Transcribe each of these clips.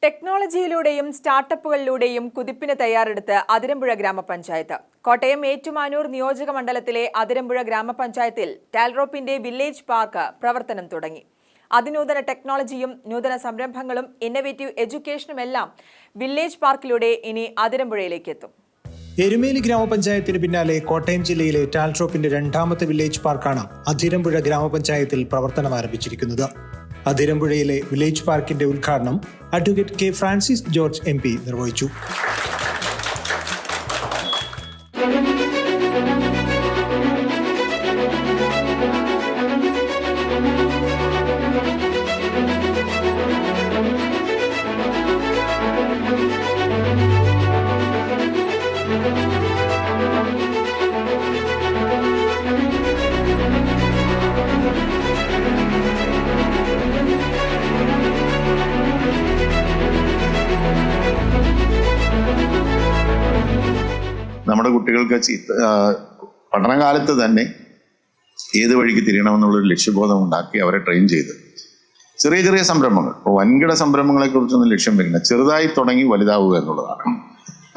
ടെക്നോളജിയിലൂടെയും സ്റ്റാർട്ടപ്പുകളിലൂടെയും കുതിപ്പിന് തയ്യാറെടുത്ത് അതിരമ്പുഴ ഗ്രാമപഞ്ചായത്ത്. കോട്ടയം ഏറ്റുമാനൂർ നിയോജക മണ്ഡലത്തിലെ അതിരമ്പുഴ ഗ്രാമപഞ്ചായത്തിൽ ടാൽറോപ്പിന്റെ വില്ലേജ് പാർക്ക് പ്രവർത്തനം തുടങ്ങി. അതിനൂതന ടെക്നോളജിയും നൂതന സംരംഭങ്ങളും ഇന്നവേറ്റീവ് എഡ്യൂക്കേഷനുമെല്ലാം വില്ലേജ് പാർക്കിലൂടെ ഇനി അതിരമ്പുഴയിലേക്ക് എത്തും. എരുമേലി ഗ്രാമപഞ്ചായത്തിന് പിന്നാലെ കോട്ടയം ജില്ലയിലെ ടാൽട്രോപ്പിന്റെ രണ്ടാമത്തെ വില്ലേജ് പാർക്കാണ് അതിരമ്പുഴ ഗ്രാമപഞ്ചായത്തിൽ പ്രവർത്തനം ആരംഭിച്ചിരിക്കുന്നത്. അതിരമ്പുഴയിലെ വില്ലേജ് പാർക്കിന്റെ ഉദ്ഘാടനം advocate K Francis George MP നിർവഹിച്ചു. നമ്മുടെ കുട്ടികൾക്ക് പഠനകാലത്ത് തന്നെ ഏത് വഴിക്ക് തിരിയണമെന്നുള്ളൊരു ലക്ഷ്യബോധം ഉണ്ടാക്കി അവരെ ട്രെയിൻ ചെയ്ത് ചെറിയ ചെറിയ സംരംഭങ്ങൾ, ഇപ്പോൾ വൻകിട സംരംഭങ്ങളെ കുറിച്ചൊന്നും ലക്ഷ്യം വരുന്നില്ല, ചെറുതായി തുടങ്ങി വലുതാവുക എന്നുള്ളതാണ്.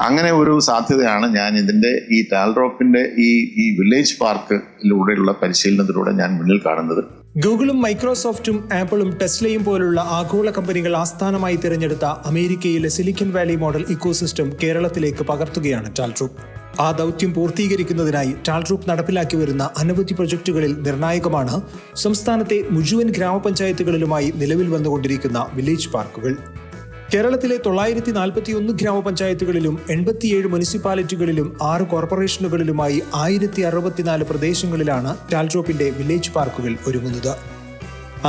അങ്ങനെ ഒരു സാധ്യതയാണ് ഞാൻ ഇതിൻ്റെ ഈ ടാൽട്രോപ്പിന്റെ ഈ വില്ലേജ് പാർക്കിലൂടെയുള്ള പരിശീലനത്തിലൂടെ ഞാൻ മുന്നിൽ കാണുന്നത്. ഗൂഗിളും മൈക്രോസോഫ്റ്റും ആപ്പിളും ടെസ്ലയും പോലുള്ള ആഗോള കമ്പനികൾ ആസ്ഥാനമായി തിരഞ്ഞെടുത്ത അമേരിക്കയിലെ സിലിക്കൺ വാലി മോഡൽ ഇക്കോസിസ്റ്റം കേരളത്തിലേക്ക് പകർത്തുകയാണ് ടാൽട്രോപ്പ്. ആ ദൗത്യം പൂർത്തീകരിക്കുന്നതിനായി ടാൽട്രോപ്പ് നടപ്പിലാക്കി വരുന്ന അനവധി പ്രൊജക്ടുകളിൽ നിർണായകമാണ് സംസ്ഥാനത്തെ മുഴുവൻ ഗ്രാമപഞ്ചായത്തുകളിലുമായി നിലവിൽ വന്നുകൊണ്ടിരിക്കുന്ന വില്ലേജ് പാർക്കുകൾ. കേരളത്തിലെ 941 ഗ്രാമപഞ്ചായത്തുകളിലും 87 മുനിസിപ്പാലിറ്റികളിലും 6 കോർപ്പറേഷനുകളിലുമായി 1064 പ്രദേശങ്ങളിലാണ് ടാൽട്രോപ്പിന്റെ വില്ലേജ് പാർക്കുകൾ ഒരുങ്ങുന്നത്.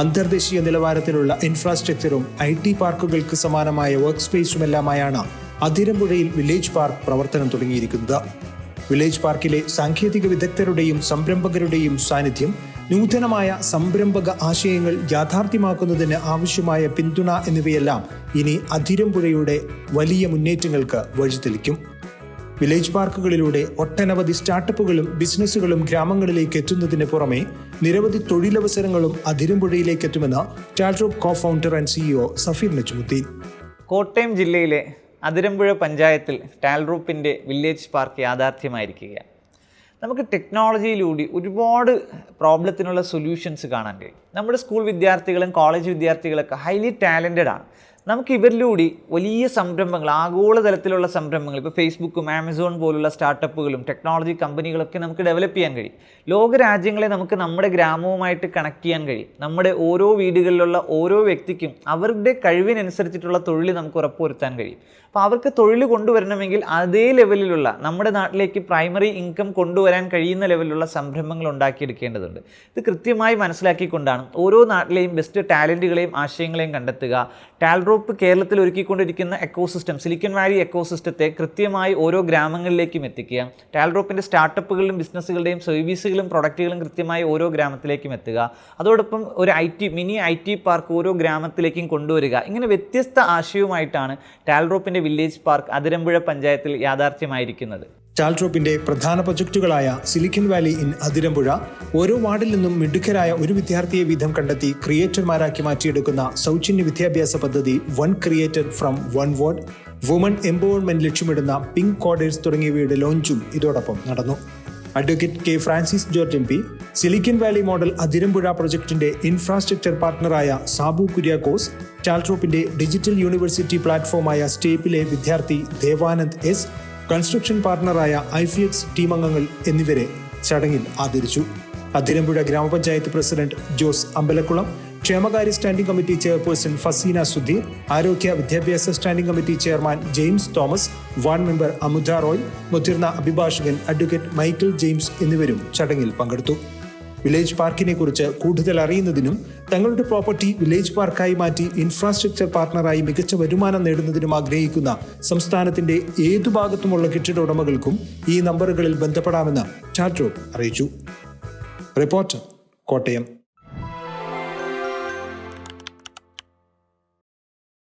അന്തർദേശീയ നിലവാരത്തിലുള്ള ഇൻഫ്രാസ്ട്രക്ചറും IT പാർക്കുകൾക്ക് സമാനമായ വർക്ക് സ്പേസുമെല്ലാമായാണ് അതിരമ്പുഴയിൽ വില്ലേജ് പാർക്ക് പ്രവർത്തനം തുടങ്ങിയിരിക്കുന്നത്. വില്ലേജ് പാർക്കിലെ സാങ്കേതിക വിദഗ്ധരുടെയും സംരംഭകരുടെയും സാന്നിധ്യം നൂതനമായ സംരംഭക ആശയങ്ങൾ യാഥാർത്ഥ്യമാക്കുന്നതിന് ആവശ്യമായ പിന്തുണ എന്നിവയെല്ലാം ഇനി അതിരമ്പുഴയുടെ വലിയ മുന്നേറ്റങ്ങൾക്ക് വഴിതെളിക്കും. വില്ലേജ് പാർക്കുകളിലൂടെ ഒട്ടനവധി സ്റ്റാർട്ടപ്പുകളും ബിസിനസ്സുകളും ഗ്രാമങ്ങളിലേക്ക് എത്തുന്നതിന് പുറമെ നിരവധി തൊഴിലവസരങ്ങളും അതിരമ്പുഴയിലേക്ക് എത്തുമെന്ന് Talrop co-founder and CEO Safeer Najmuddin. Kottayam ജില്ലയിലെ അതിരമ്പുഴ പഞ്ചായത്തിൽ ടാൽട്രോപ്പിന്റെ വില്ലേജ് പാർക്ക് യാഥാർത്ഥ്യമായിരിക്കുകയാണ്. നമുക്ക് ടെക്നോളജിയിലൂടെ ഒരുപാട് പ്രോബ്ലത്തിനുള്ള സൊല്യൂഷൻസ് കാണാൻ കഴിയും. നമ്മുടെ സ്കൂൾ വിദ്യാർത്ഥികളും കോളേജ് വിദ്യാർത്ഥികളൊക്കെ ഹൈലി ടാലൻറ്റഡ് ആണ്. നമുക്ക് ഇവരിലൂടെ വലിയ സംരംഭങ്ങൾ, ആഗോളതലത്തിലുള്ള സംരംഭങ്ങൾ, ഇപ്പോൾ ഫേസ്ബുക്കും ആമസോൺ പോലുള്ള സ്റ്റാർട്ടപ്പുകളും ടെക്നോളജി കമ്പനികളൊക്കെ നമുക്ക് ഡെവലപ്പ് ചെയ്യാൻ കഴിയും. ലോകരാജ്യങ്ങളെ നമുക്ക് നമ്മുടെ ഗ്രാമവുമായിട്ട് കണക്ട് ചെയ്യാൻ കഴിയും. നമ്മുടെ ഓരോ വീടുകളിലുള്ള ഓരോ വ്യക്തിക്കും അവരുടെ കഴിവിനനുസരിച്ചിട്ടുള്ള തൊഴിൽ നമുക്ക് ഉറപ്പുവരുത്താൻ കഴിയും. അപ്പോൾ അവർക്ക് തൊഴിൽ കൊണ്ടുവരണമെങ്കിൽ അതേ ലെവലിലുള്ള നമ്മുടെ നാട്ടിലേക്ക് പ്രൈമറി ഇൻകം കൊണ്ടുവരാൻ കഴിയുന്ന ലെവലിലുള്ള സംരംഭങ്ങൾ ഉണ്ടാക്കിയെടുക്കേണ്ടതുണ്ട്. ഇത് കൃത്യമായി മനസ്സിലാക്കിക്കൊണ്ടാണ് ഓരോ നാട്ടിലെയും ബെസ്റ്റ് ടാലൻറ്റുകളെയും ആശയങ്ങളെയും കണ്ടെത്തുക. ടാൽട്രോപ്പ് കേരളത്തിൽ ഒരുക്കിക്കൊണ്ടിരിക്കുന്ന എക്കോസിസ്റ്റം, സിലിക്കൺ വാലി എക്കോസിസ്റ്റത്തെ കൃത്യമായി ഓരോ ഗ്രാമങ്ങളിലേക്കും എത്തിക്കുക. ടാൽട്രോപ്പിൻ്റെ സ്റ്റാർട്ടപ്പുകളിലും ബിസിനസ്സുകളുടെയും സർവീസുകളും പ്രൊഡക്റ്റുകളും കൃത്യമായി ഓരോ ഗ്രാമത്തിലേക്കും എത്തുക. അതോടൊപ്പം ഒരു മിനി IT പാർക്ക് ഓരോ ഗ്രാമത്തിലേക്കും കൊണ്ടുവരിക. ഇങ്ങനെ വ്യത്യസ്ത ആശയവുമായിട്ടാണ് ടാൽട്രോപ്പിൻ്റെ വില്ലേജ് പാർക്ക് അതിരമ്പുഴ പഞ്ചായത്തിൽ യാഥാർത്ഥ്യമായിരിക്കുന്നത്. ടാൽട്രോപ്പിന്റെ പ്രധാന പ്രൊജക്ടുകളായ സിലിക്കൺ വാലി ഇൻ അതിരമ്പുഴ ഓരോ വാർഡിൽ നിന്നും മിടുക്കരായ ഒരു വിദ്യാർത്ഥിയെ വീതം കണ്ടെത്തി ക്രിയേറ്റർമാരാക്കി മാറ്റിയെടുക്കുന്ന സൗജന്യ വിദ്യാഭ്യാസ പദ്ധതി one creator from one ward, woman empowerment ലക്ഷ്യമിടുന്ന പിങ്ക് കോഡേഴ്സ് തുടങ്ങിയവയുടെ ലോഞ്ചും ഇതോടൊപ്പം നടന്നു. Advocate K Francis George MP silicon valley model Athirampuzha പ്രൊജക്ടിന്റെ ഇൻഫ്രാസ്ട്രക്ചർ പാർട്ണറായ സാബു കുര്യാക്കോസ്, ടാൽട്രോപ്പിന്റെ ഡിജിറ്റൽ യൂണിവേഴ്സിറ്റി പ്ലാറ്റ്ഫോമായ സ്റ്റേപ്പിലെ വിദ്യാർത്ഥി ദേവാനന്ദ് S, കൺസ്ട്രക്ഷൻ പാർട്ണറായ IFX ടീം അംഗങ്ങൾ എന്നിവരെ ചടങ്ങിൽ ആദരിച്ചു. അതിരമ്പുഴ ഗ്രാമപഞ്ചായത്ത് പ്രസിഡന്റ് ജോസ് അമ്പലക്കുളം, ക്ഷേമകാര്യ standing committee chairperson Faseena Sudheer, ആരോഗ്യ വിദ്യാഭ്യാസ standing committee chairman James Thomas, ward member Amudha Roy, മുതിർന്ന അഭിഭാഷകൻ അഡ്വക്കേറ്റ് മൈക്കിൾ ജെയിംസ് എന്നിവരും ചടങ്ങിൽ പങ്കെടുത്തു. വില്ലേജ് പാർക്കിനെ കുറിച്ച് കൂടുതൽ അറിയുന്നതിനും തങ്ങളുടെ പ്രോപ്പർട്ടി വില്ലേജ് പാർക്കായി മാറ്റി ഇൻഫ്രാസ്ട്രക്ചർ പാർട്ണറായി മികച്ച വരുമാനം നേടുന്നതിനും ആഗ്രഹിക്കുന്ന സംസ്ഥാനത്തിന്റെ ഏതു ഭാഗത്തുമുള്ള കെട്ടിട ഉടമകൾക്കും ഈ നമ്പറുകളിൽ ബന്ധപ്പെടാമെന്ന് ടാൽട്രോപ്പ് അറിയിച്ചു. റിപ്പോർട്ടർ, കോട്ടയം.